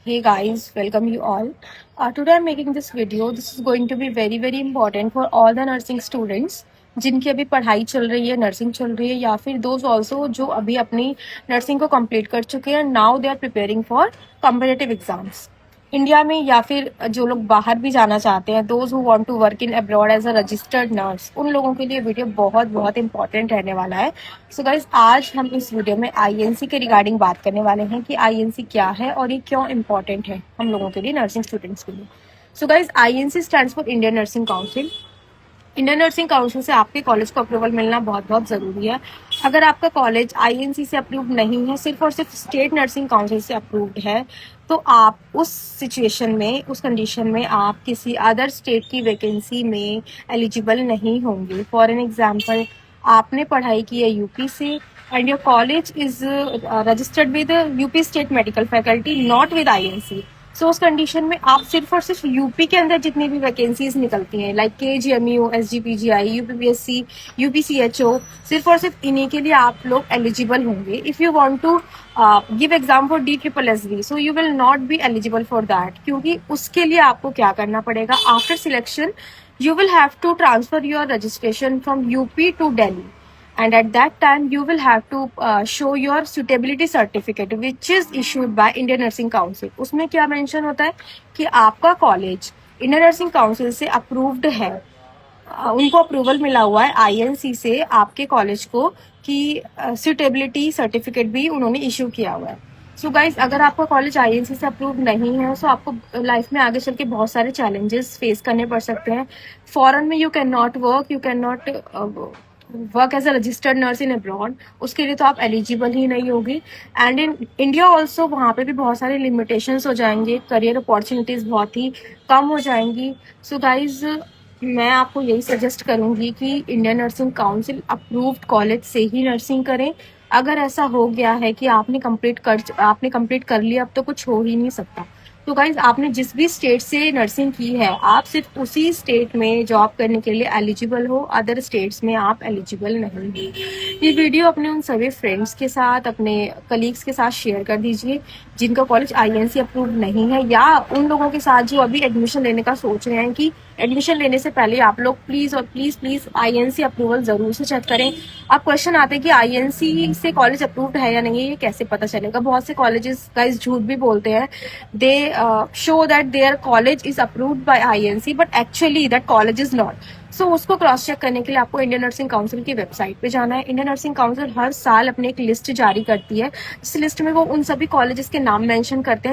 Hey guys, welcome you all. Today I'm making this video. This is going to be very important for all the nursing students जिनकी अभी पढ़ाई चल रही है, nursing चल रही है, या फिर दोज ऑल्सो जो अभी अपनी नर्सिंग को कंप्लीट कर चुके हैं. Now they are preparing for competitive exams India में, या फिर जो लोग बाहर भी जाना चाहते हैं, those who want to work in abroad as a registered nurse, उन लोगों के लिए वीडियो बहुत इंपॉर्टेंट रहने वाला है. सो गाइज, आज हम इस वीडियो में आईएनसी के रिगार्डिंग बात करने वाले हैं कि आईएनसी क्या है और ये क्यों इम्पोर्टेंट है हम लोगों के लिए, नर्सिंग स्टूडेंट्स के लिए. So guys, INC stands for Indian Nursing council. Indian Nursing council से आपके कॉलेज को अप्रूवल मिलना बहुत जरूरी है. अगर आपका कॉलेज आईएनसी से अप्रूव्ड नहीं है, सिर्फ और सिर्फ स्टेट नर्सिंग काउंसिल से अप्रूव्ड है, तो आप उस सिचुएशन में, उस कंडीशन में आप किसी अदर स्टेट की वैकेंसी में एलिजिबल नहीं होंगे. फॉर एन एग्जाम्पल, आपने पढ़ाई की है यूपी से and your college is registered with UP state medical faculty, not with INC. So उस कंडीशन में आप सिर्फ और सिर्फ यूपी के अंदर जितनी भी वैकेंसीज निकलती हैं, लाइक केजीएमयू, एसजीपीजीआई, यूपीपीएससी, यूपीसीएचओ, सिर्फ और सिर्फ इन्हीं के लिए आप लोग एलिजिबल होंगे. If you want to give exam for DSSB, so you will not be eligible for that, क्योंकि उसके लिए आपको क्या करना पड़ेगा, after selection you will have to transfer your registration from UP to Delhi, and at that time you will have to show your suitability certificate which is issued by Indian Nursing Council. उसमें क्या mention होता है कि आपका college Indian Nursing council से approved है, उनको approval मिला हुआ है आईएनसी से आपके कॉलेज को, कि सुटेबिलिटी सर्टिफिकेट भी उन्होंने इश्यू किया हुआ है. सो गाइज, अगर आपका कॉलेज आईएनसी से अप्रूव नहीं है, सो आपको लाइफ में आगे चल के बहुत सारे चैलेंजेस फेस करने पड़ सकते हैं. फॉरेन में you can not work as a registered nurse in abroad, उसके लिए तो आप एलिजिबल ही नहीं होगी. एंड इन इंडिया ऑल्सो वहाँ पे भी बहुत सारे लिमिटेशंस हो जाएंगे, करियर अपॉर्चुनिटीज बहुत ही कम हो जाएंगी. सो गाइज, मैं आपको यही सजेस्ट करूंगी कि Indian Nursing council approved college से ही नर्सिंग करें. अगर ऐसा हो गया है कि आपने कंप्लीट कर लिया, अब तो कुछ हो ही नहीं सकता. तो गाइज, आपने जिस भी स्टेट से नर्सिंग की है, आप सिर्फ उसी स्टेट में जॉब करने के लिए एलिजिबल हो, अदर स्टेट्स में आप एलिजिबल नहीं हो. ये वीडियो अपने उन सभी फ्रेंड्स के साथ, अपने कलीग्स के साथ शेयर कर दीजिए जिनका कॉलेज आईएनसी अप्रूव नहीं है, या उन लोगों के साथ जो अभी एडमिशन लेने का सोच रहे हैं कि एडमिशन लेने से पहले आप लोग प्लीज आईएनसी अप्रूवल जरूर से चेक करें. अब क्वेश्चन आते हैं कि आईएनसी से कॉलेज अप्रूव्ड है या नहीं, ये कैसे पता चलेगा. बहुत से कॉलेजेस गाइस झूठ भी बोलते हैं. They show that their college is approved by INC, but actually that college is not. So उसको क्रॉस चेक करने के लिए आपको इंडियन नर्सिंग काउंसिल की वेबसाइट पे जाना है. इंडियन नर्सिंग काउंसिल हर साल अपनी एक लिस्ट जारी करती है. इस लिस्ट में वो उन सभी कॉलेजेस के नाम मेंशन करते हैं